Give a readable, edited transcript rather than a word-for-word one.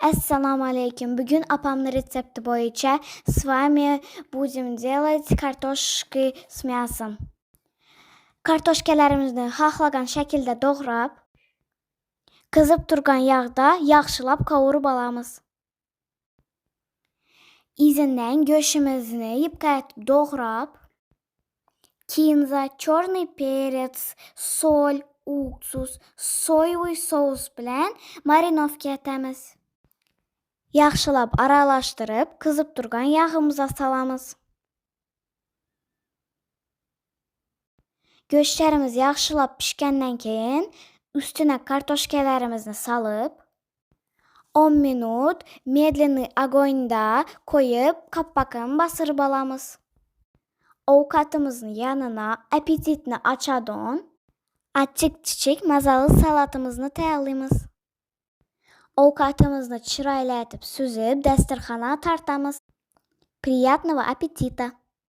Ассаламу алейкум. Bugün апамның рецепті бойынша с вами будем делать картошки с мясом. Kartoshkalarimizni xohlagan shaklda doğrab, qızıb turgan yağda yaxshilab qovurib olamiz. İzindən go'shtimizni yupqatib doğrab, kinza, черный перец, sol, уксус, soyavoy sous bilan marinovka etamiz. Yaxshilab aralashtirib, qizib turgan yağımıza salamiz. Go'shtlarimiz yaxshilab pishgandan keyin üstüne kartoshkalarimizni salib, 10 minut медленный огоньda qo'yib, qapaqini basirib olamiz. Ovqatimizning yanına apetitni ochadigan achchiq-chichiq mazali salatimizni tayyorlaymiz. Ovqatimizni chiroylatib suzib, dasturxonga tortamiz. Приятного аппетита!